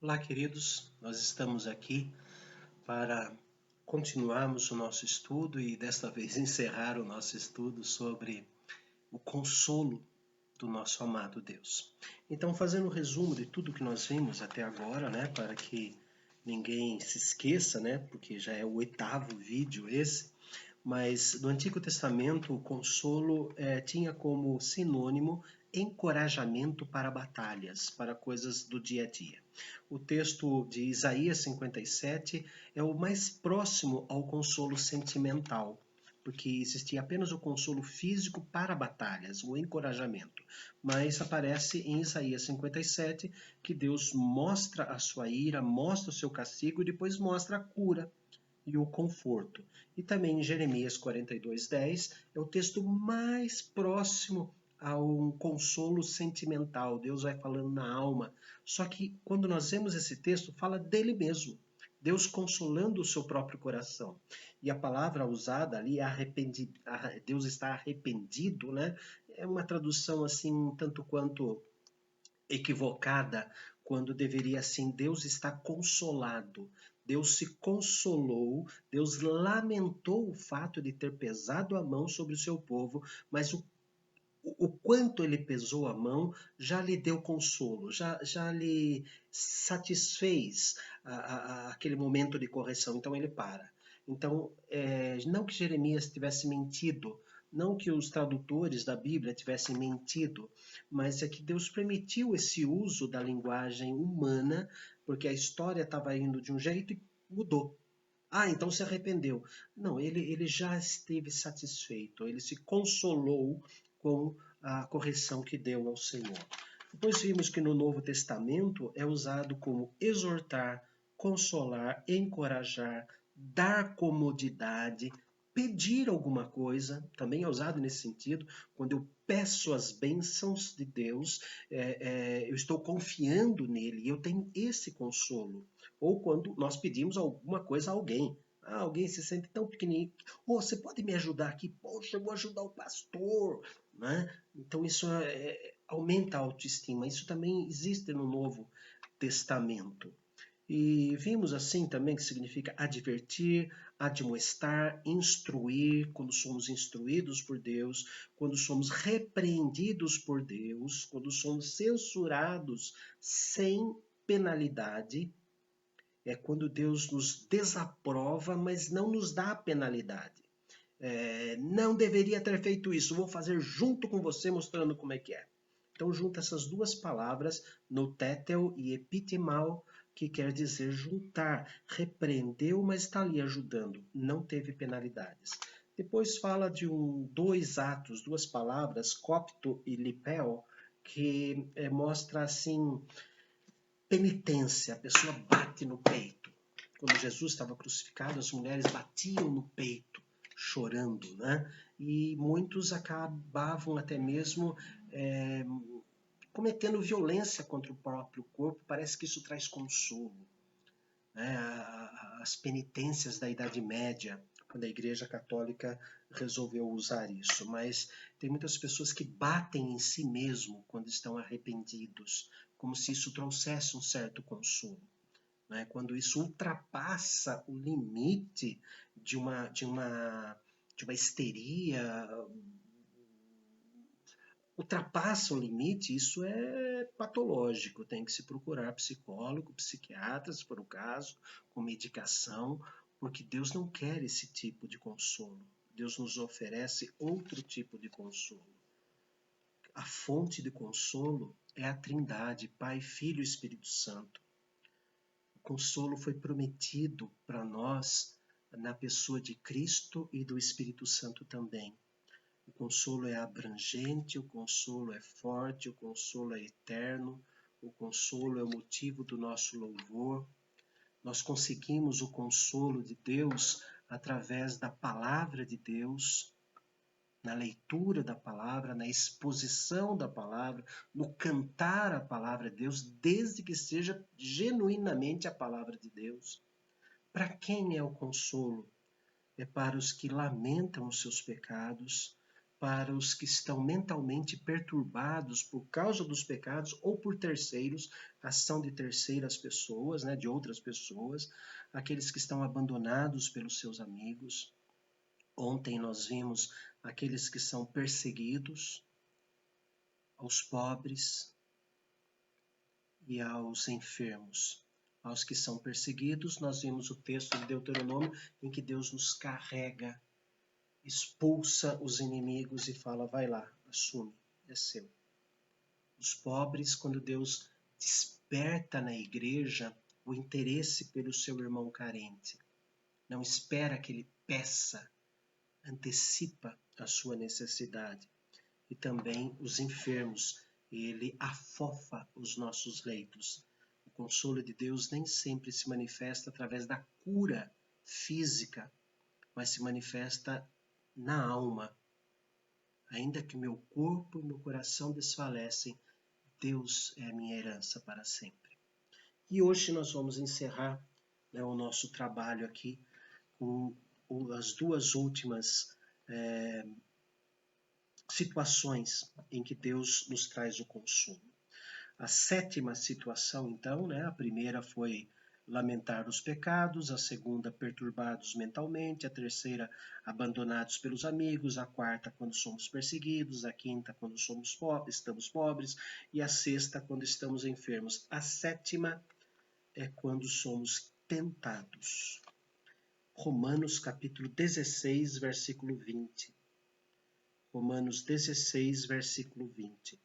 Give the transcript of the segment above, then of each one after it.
Olá, queridos. Nós estamos aqui para continuarmos o nosso estudo e desta vez encerrar o nosso estudo sobre o consolo do nosso amado Deus. Então, fazendo um resumo de tudo que nós vimos até agora, para que ninguém se esqueça, porque já é o 8º vídeo esse, mas no Antigo Testamento o consolo tinha como sinônimo encorajamento para batalhas, para coisas do dia a dia. O texto de Isaías 57 é o mais próximo ao consolo sentimental, porque existia apenas o consolo físico para batalhas, o encorajamento. Mas aparece em Isaías 57 que Deus mostra a sua ira, mostra o seu castigo e depois mostra a cura e o conforto. E também em Jeremias 42:10 é o texto mais próximo a um consolo sentimental. Deus vai falando na alma. Só que quando nós vemos esse texto, fala dele mesmo. Deus consolando o seu próprio coração. E a palavra usada ali, Deus está arrependido, É uma tradução assim, tanto quanto equivocada, quando deveria assim, Deus está consolado. Deus se consolou, Deus lamentou o fato de ter pesado a mão sobre o seu povo, mas o quanto ele pesou a mão já lhe deu consolo, já lhe satisfez aquele momento de correção, então ele para. Então, não que Jeremias tivesse mentido, não que os tradutores da Bíblia tivessem mentido, mas é que Deus permitiu esse uso da linguagem humana, porque a história estava indo de um jeito e mudou. Ah, então se arrependeu. Não, ele já esteve satisfeito, ele se consolou com a correção que deu ao Senhor. Depois vimos que no Novo Testamento é usado como exortar, consolar, encorajar, dar comodidade, pedir alguma coisa, também é usado nesse sentido, quando eu peço as bênçãos de Deus, eu estou confiando nele e eu tenho esse consolo. Ou quando nós pedimos alguma coisa a alguém. Ah, alguém se sente tão pequenininho. Oh, você pode me ajudar aqui? Poxa, eu vou ajudar o pastor. Então isso aumenta a autoestima. Isso também existe no Novo Testamento. E vimos assim também que significa advertir, admoestar, instruir, quando somos instruídos por Deus, quando somos repreendidos por Deus, quando somos censurados sem penalidade. É quando Deus nos desaprova, mas não nos dá a penalidade. Não deveria ter feito isso, vou fazer junto com você, mostrando como é que é. Então junta essas duas palavras, notétel e epitimao, que quer dizer juntar. Repreendeu, mas está ali ajudando, não teve penalidades. Depois fala de dois atos, duas palavras, copto e lipel, que mostra assim, penitência, a pessoa bate no peito. Quando Jesus estava crucificado, as mulheres batiam no peito, chorando, E muitos acabavam até mesmo cometendo violência contra o próprio corpo. Parece que isso traz consolo. As penitências da Idade Média, quando a Igreja Católica resolveu usar isso. Mas tem muitas pessoas que batem em si mesmo quando estão arrependidos, como se isso trouxesse um certo consolo. Quando isso ultrapassa o limite de uma histeria, ultrapassa o limite, isso é patológico, tem que se procurar psicólogo, psiquiatra, se for o caso, com medicação, porque Deus não quer esse tipo de consolo. Deus nos oferece outro tipo de consolo. A fonte de consolo é a Trindade, Pai, Filho e Espírito Santo. O consolo foi prometido para nós na pessoa de Cristo e do Espírito Santo também. O consolo é abrangente, o consolo é forte, o consolo é eterno, o consolo é o motivo do nosso louvor. Nós conseguimos o consolo de Deus através da palavra de Deus, na leitura da palavra, na exposição da palavra, no cantar a palavra de Deus, desde que seja genuinamente a palavra de Deus. Para quem é o consolo? É para os que lamentam os seus pecados, para os que estão mentalmente perturbados por causa dos pecados ou por terceiros, ação de terceiras pessoas, né, de outras pessoas, aqueles que estão abandonados pelos seus amigos. Ontem nós vimos aqueles que são perseguidos, aos pobres e aos enfermos. Aos que são perseguidos, nós vimos o texto de Deuteronômio em que Deus nos carrega, expulsa os inimigos e fala, vai lá, assume, é seu. Os pobres, quando Deus desperta na igreja o interesse pelo seu irmão carente, não espera que ele peça, antecipa a sua necessidade. E também os enfermos, ele afofa os nossos leitos. O consolo de Deus nem sempre se manifesta através da cura física, mas se manifesta na alma. Ainda que meu corpo e meu coração desfalecem, Deus é a minha herança para sempre. E hoje nós vamos encerrar, né, o nosso trabalho aqui com as duas últimas situações em que Deus nos traz o consolo. A sétima situação, então, né, a primeira foi lamentar os pecados, a segunda, perturbados mentalmente, a terceira, abandonados pelos amigos, a quarta, quando somos perseguidos, a quinta, quando estamos pobres, e a sexta, quando estamos enfermos. A sétima é quando somos tentados. Romanos capítulo 16, versículo 20. Romanos 16, versículo 20.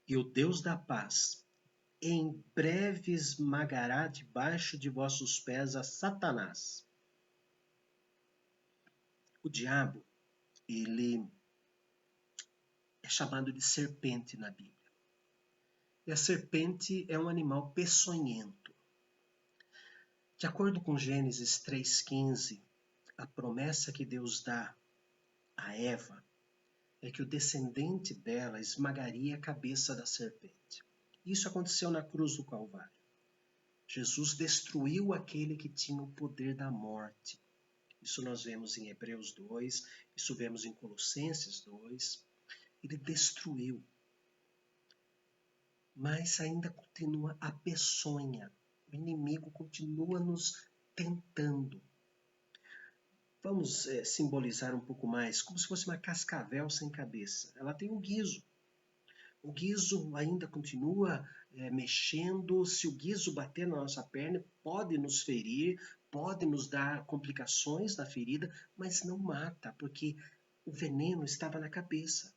E o Deus da paz em breve esmagará debaixo de vossos pés a Satanás. O diabo, ele é chamado de serpente na Bíblia. E a serpente é um animal peçonhento. De acordo com Gênesis 3,15, a promessa que Deus dá a Eva é que o descendente dela esmagaria a cabeça da serpente. Isso aconteceu na cruz do Calvário. Jesus destruiu aquele que tinha o poder da morte. Isso nós vemos em Hebreus 2, isso vemos em Colossenses 2. Ele destruiu. Mas ainda continua a peçonha. O inimigo continua nos tentando. Vamos simbolizar um pouco mais, como se fosse uma cascavel sem cabeça. Ela tem um guizo. O guizo ainda continua mexendo. Se o guizo bater na nossa perna, pode nos ferir, pode nos dar complicações na ferida, mas não mata, porque o veneno estava na cabeça.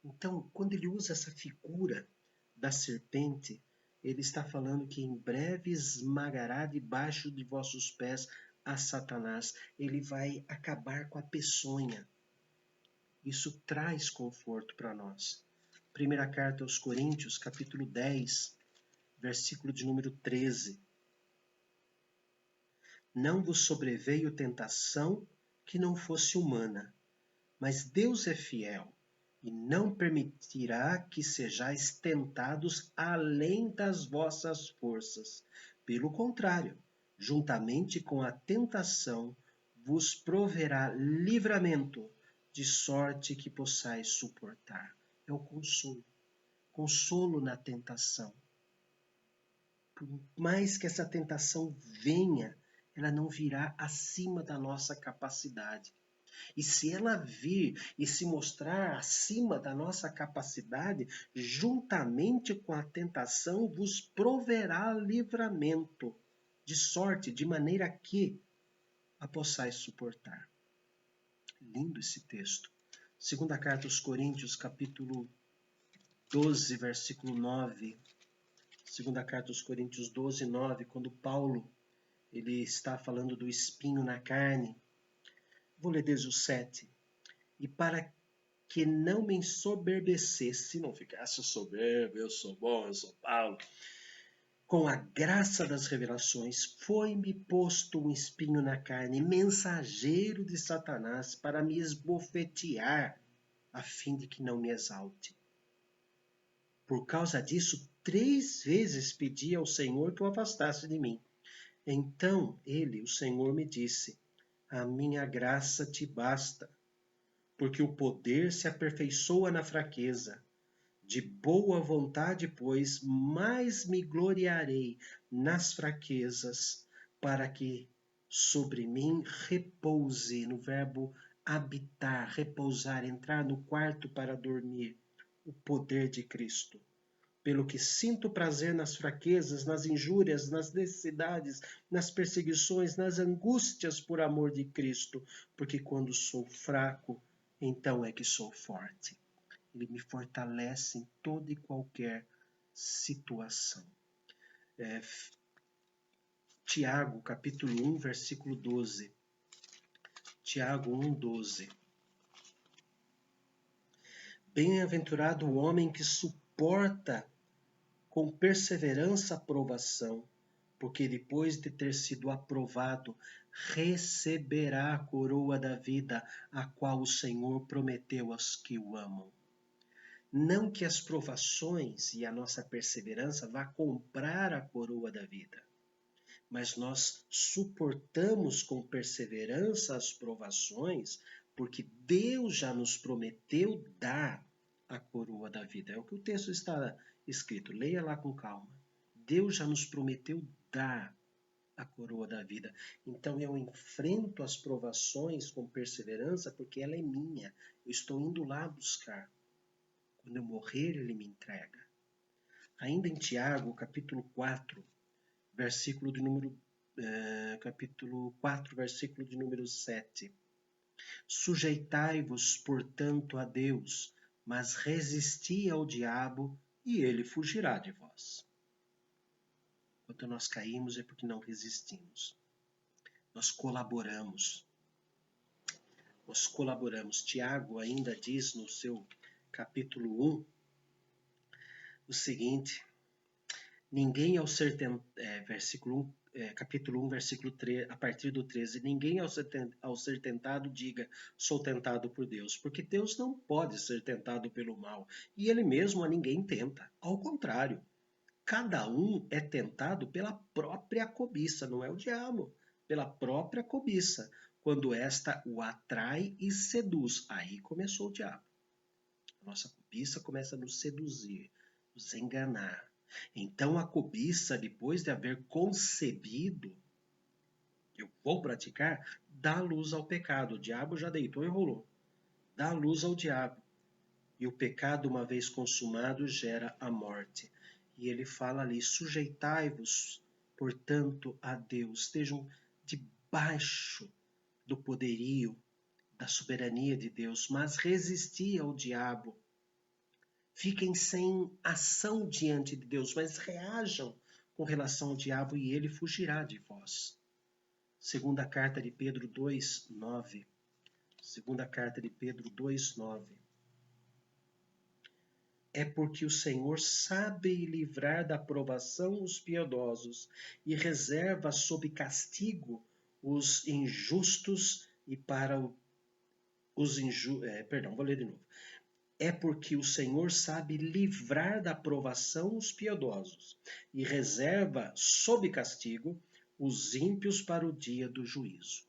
Então, quando ele usa essa figura da serpente, ele está falando que em breve esmagará debaixo de vossos pés a Satanás. Ele vai acabar com a peçonha. Isso traz conforto para nós. Primeira carta aos Coríntios, capítulo 10, versículo de número 13. Não vos sobreveio tentação que não fosse humana, mas Deus é fiel e não permitirá que sejais tentados além das vossas forças. Pelo contrário, juntamente com a tentação, vos proverá livramento, de sorte que possais suportar. É o consolo. Consolo na tentação. Por mais que essa tentação venha, ela não virá acima da nossa capacidade. E se ela vir e se mostrar acima da nossa capacidade, juntamente com a tentação, vos proverá livramento, de sorte, de maneira que a possais suportar. Lindo esse texto. Segunda carta aos Coríntios, capítulo 12, versículo 9. Segunda carta aos Coríntios 12, 9, quando Paulo ele está falando do espinho na carne. Vou ler desde o 7. E para que não me ensoberbecesse, não ficasse soberbo, eu sou bom, eu sou Paulo, com a graça das revelações, foi-me posto um espinho na carne, mensageiro de Satanás, para me esbofetear, a fim de que não me exalte. Por causa disso, 3 vezes pedi ao Senhor que o afastasse de mim. Então ele, o Senhor, me disse: A minha graça te basta, porque o poder se aperfeiçoa na fraqueza. De boa vontade, pois, mais me gloriarei nas fraquezas, para que sobre mim repouse, no verbo habitar, repousar, entrar no quarto para dormir, o poder de Cristo. Pelo que sinto prazer nas fraquezas, nas injúrias, nas necessidades, nas perseguições, nas angústias por amor de Cristo, porque quando sou fraco, então é que sou forte. Ele me fortalece em toda e qualquer situação. Tiago, capítulo 1, versículo 12. Tiago 1, 12. Bem-aventurado o homem que suporta com perseverança a provação, porque depois de ter sido aprovado, receberá a coroa da vida, a qual o Senhor prometeu aos que o amam. Não que as provações e a nossa perseverança vá comprar a coroa da vida, mas nós suportamos com perseverança as provações, porque Deus já nos prometeu dar a coroa da vida. É o que o texto está escrito, leia lá com calma. Deus já nos prometeu dar a coroa da vida. Então eu enfrento as provações com perseverança, porque ela é minha. Eu estou indo lá buscar. Quando eu morrer, ele me entrega. Ainda em Tiago, capítulo 4, versículo de número capítulo 4, versículo de número 7. Sujeitai-vos, portanto, a Deus, mas resisti ao diabo, e ele fugirá de vós. Quando nós caímos é porque não resistimos. Nós colaboramos. Tiago ainda diz no seu capítulo 1 o seguinte: ninguém ao ser versículo 1, capítulo 1, versículo 3, a partir do 13, ninguém ao ser tentado diga, sou tentado por Deus, porque Deus não pode ser tentado pelo mal, e ele mesmo a ninguém tenta. Ao contrário, cada um é tentado pela própria cobiça, não é o diabo, pela própria cobiça, quando esta o atrai e seduz. Aí começou o diabo. A nossa cobiça começa a nos seduzir, nos enganar. Então a cobiça, depois de haver concebido, eu vou praticar, dá luz ao pecado. O diabo já deitou e rolou. Dá luz ao diabo. E o pecado, uma vez consumado, gera a morte. E ele fala ali, sujeitai-vos, portanto, a Deus. Estejam debaixo do poderio, da soberania de Deus, mas resisti ao diabo. Fiquem sem ação diante de Deus, mas reajam com relação ao diabo e ele fugirá de vós. Segunda carta de Pedro 2:9. Segunda carta de Pedro 2:9. É porque o Senhor sabe livrar da provação os piedosos e reserva sob castigo os injustos e para os vou ler de novo. É porque o Senhor sabe livrar da provação os piedosos e reserva sob castigo os ímpios para o dia do juízo.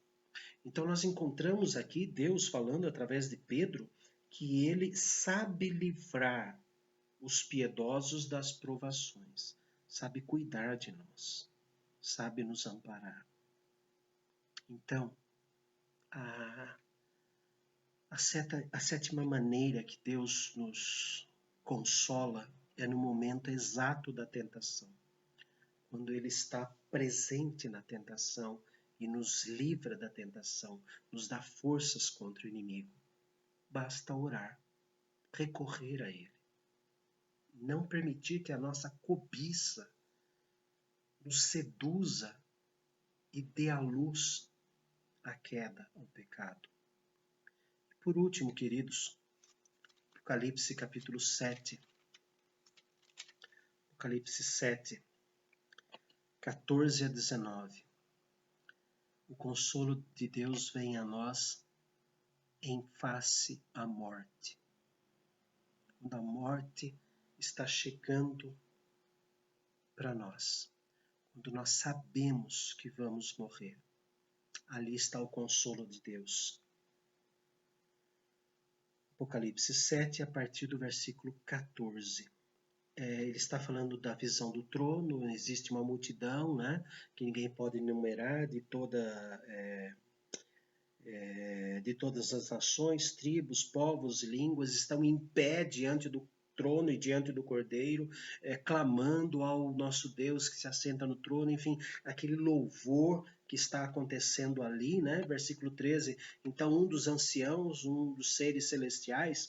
Então nós encontramos aqui Deus falando através de Pedro que ele sabe livrar os piedosos das provações, sabe cuidar de nós, sabe nos amparar. Então, a sétima maneira que Deus nos consola é no momento exato da tentação, quando Ele está presente na tentação e nos livra da tentação, nos dá forças contra o inimigo. Basta orar, recorrer a Ele. Não permitir que a nossa cobiça nos seduza e dê à luz a queda, ao pecado. Por último, queridos, Apocalipse capítulo 7. Apocalipse 7, 14 a 19. O consolo de Deus vem a nós em face à morte. Quando a morte está chegando para nós, quando nós sabemos que vamos morrer, ali está o consolo de Deus. Apocalipse 7, a partir do versículo 14. Ele está falando da visão do trono, existe uma multidão, né, que ninguém pode enumerar, de todas as nações, tribos, povos, línguas, estão em pé diante do trono e diante do Cordeiro, clamando ao nosso Deus que se assenta no trono, enfim, aquele louvor que está acontecendo ali, né? Versículo 13, então um dos anciãos, um dos seres celestiais,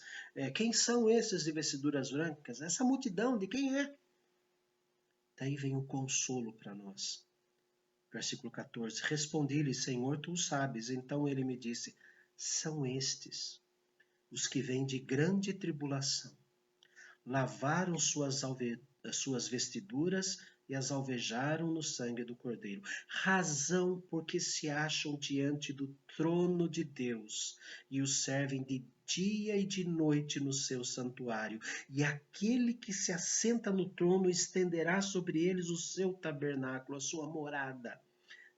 quem são esses de vestiduras brancas? Essa multidão, de quem é? Daí vem o consolo para nós. Versículo 14, respondi-lhe, Senhor, tu sabes. Então ele me disse, são estes, os que vêm de grande tribulação, lavaram suas vestiduras e as alvejaram no sangue do Cordeiro. Razão porque se acham diante do trono de Deus e o servem de dia e de noite no seu santuário. E aquele que se assenta no trono estenderá sobre eles o seu tabernáculo, a sua morada.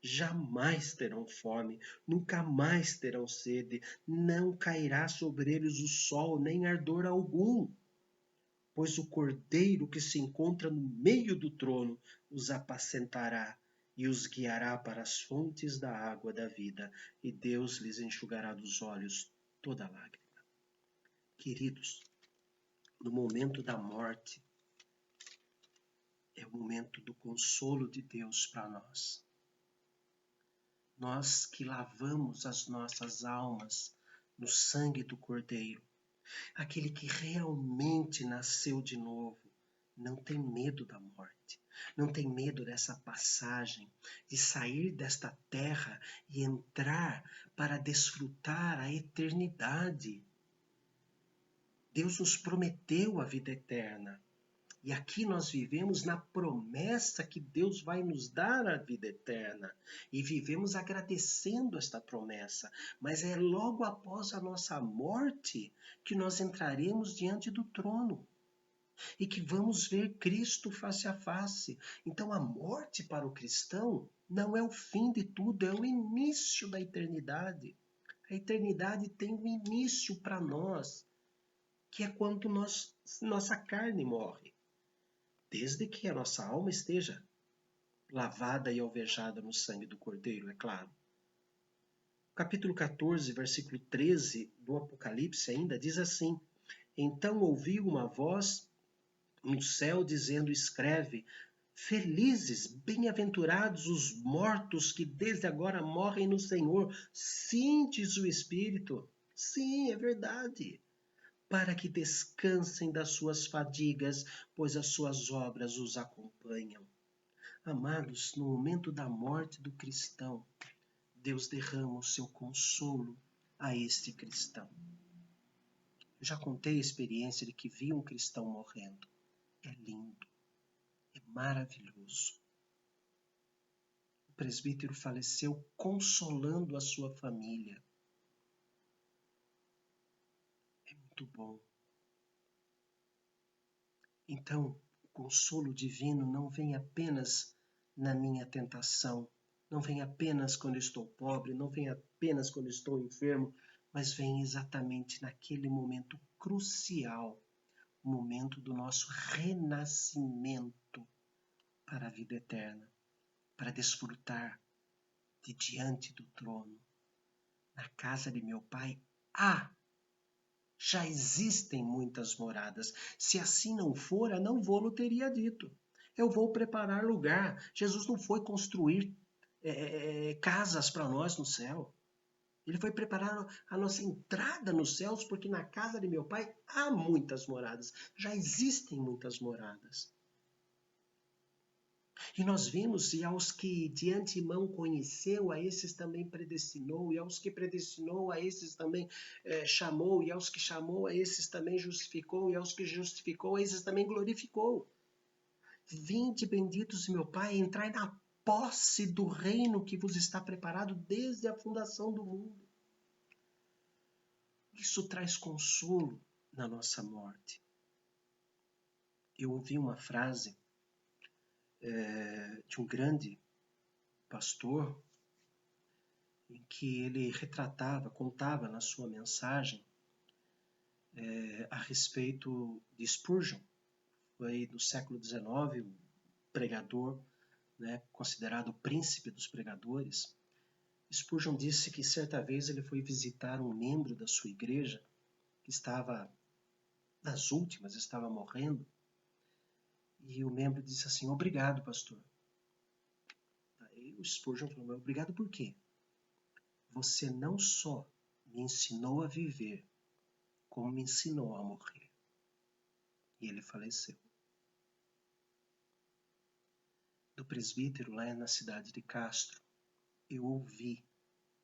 Jamais terão fome, nunca mais terão sede, não cairá sobre eles o sol, nem ardor algum. Pois o Cordeiro que se encontra no meio do trono os apacentará e os guiará para as fontes da água da vida, e Deus lhes enxugará dos olhos toda lágrima. Queridos, no momento da morte, é o momento do consolo de Deus para nós. Nós que lavamos as nossas almas no sangue do Cordeiro, aquele que realmente nasceu de novo, não tem medo da morte, não tem medo dessa passagem, de sair desta terra e entrar para desfrutar a eternidade. Deus nos prometeu a vida eterna. E aqui nós vivemos na promessa que Deus vai nos dar a vida eterna. E vivemos agradecendo esta promessa. Mas é logo após a nossa morte que nós entraremos diante do trono. E que vamos ver Cristo face a face. Então a morte para o cristão não é o fim de tudo, é o início da eternidade. A eternidade tem um início para nós, que é quando nossa carne morre. Desde que a nossa alma esteja lavada e alvejada no sangue do Cordeiro, é claro. Capítulo 14, versículo 13 do Apocalipse ainda diz assim, então ouvi uma voz no céu dizendo, escreve, felizes, bem-aventurados os mortos que desde agora morrem no Senhor. Sim, diz o Espírito, sim, é verdade. Para que descansem das suas fadigas, pois as suas obras os acompanham. Amados, no momento da morte do cristão, Deus derrama o seu consolo a este cristão. Eu já contei a experiência de que vi um cristão morrendo. É lindo, é maravilhoso. O presbítero faleceu consolando a sua família. É muito bom. Então, o consolo divino não vem apenas na minha tentação, não vem apenas quando estou pobre, não vem apenas quando estou enfermo, mas vem exatamente naquele momento crucial, o momento do nosso renascimento para a vida eterna, para desfrutar de diante do trono. Na casa de meu Pai já existem muitas moradas. Se assim não fora, não vou-lo teria dito. Eu vou preparar lugar. Jesus não foi construir casas para nós no céu. Ele foi preparar a nossa entrada nos céus, porque na casa de meu Pai há muitas moradas. Já existem muitas moradas. E nós vimos, e aos que de antemão conheceu, a esses também predestinou, e aos que predestinou, a esses também chamou, e aos que chamou, a esses também justificou, e aos que justificou, a esses também glorificou. Vinde, benditos de meu Pai, entrai na posse do reino que vos está preparado desde a fundação do mundo. Isso traz consolo na nossa morte. Eu ouvi uma frase de um grande pastor, em que ele retratava, contava na sua mensagem a respeito de Spurgeon. Foi do século XIX, um pregador, né, considerado o príncipe dos pregadores. Spurgeon disse que certa vez ele foi visitar um membro da sua igreja que estava nas últimas, estava morrendo, e o membro disse assim: obrigado, pastor. Aí o Spurgeon falou: obrigado por quê? Você não só me ensinou a viver, como me ensinou a morrer. E ele faleceu. Do presbítero lá na cidade de Castro, eu ouvi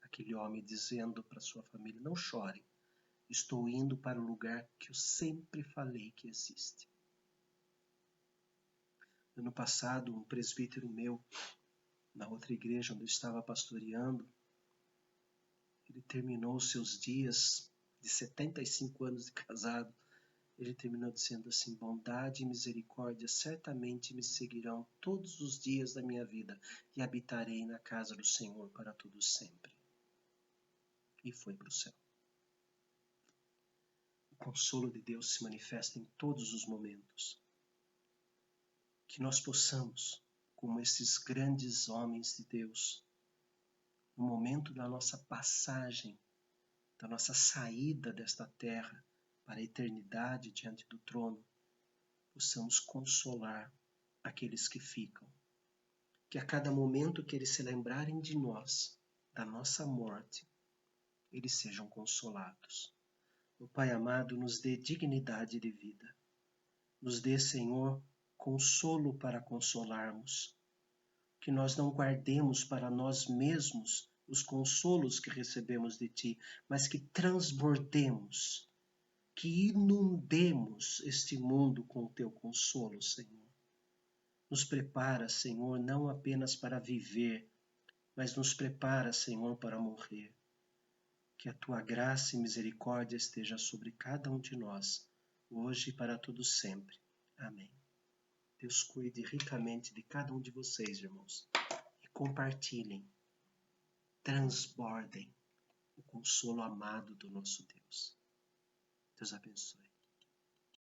aquele homem dizendo para sua família: não chore, estou indo para o lugar que eu sempre falei que existe. Ano passado, um presbítero meu, na outra igreja onde eu estava pastoreando, ele terminou seus dias de 75 anos de casado. Ele terminou dizendo assim: bondade e misericórdia certamente me seguirão todos os dias da minha vida e habitarei na casa do Senhor para todo sempre. E foi para o céu. O consolo de Deus se manifesta em todos os momentos. Que nós possamos, como esses grandes homens de Deus, no momento da nossa passagem, da nossa saída desta terra para a eternidade diante do trono, possamos consolar aqueles que ficam. Que a cada momento que eles se lembrarem de nós, da nossa morte, eles sejam consolados. O Pai amado, nos dê dignidade de vida. Nos dê, Senhor, consolo para consolarmos. Que nós não guardemos para nós mesmos os consolos que recebemos de Ti, mas que transbordemos, que inundemos este mundo com o Teu consolo, Senhor. Nos prepara, Senhor, não apenas para viver, mas nos prepara, Senhor, para morrer. Que a Tua graça e misericórdia esteja sobre cada um de nós, hoje e para todo sempre. Amém. Deus cuide ricamente de cada um de vocês, irmãos. E compartilhem, transbordem o consolo amado do nosso Deus. Deus abençoe.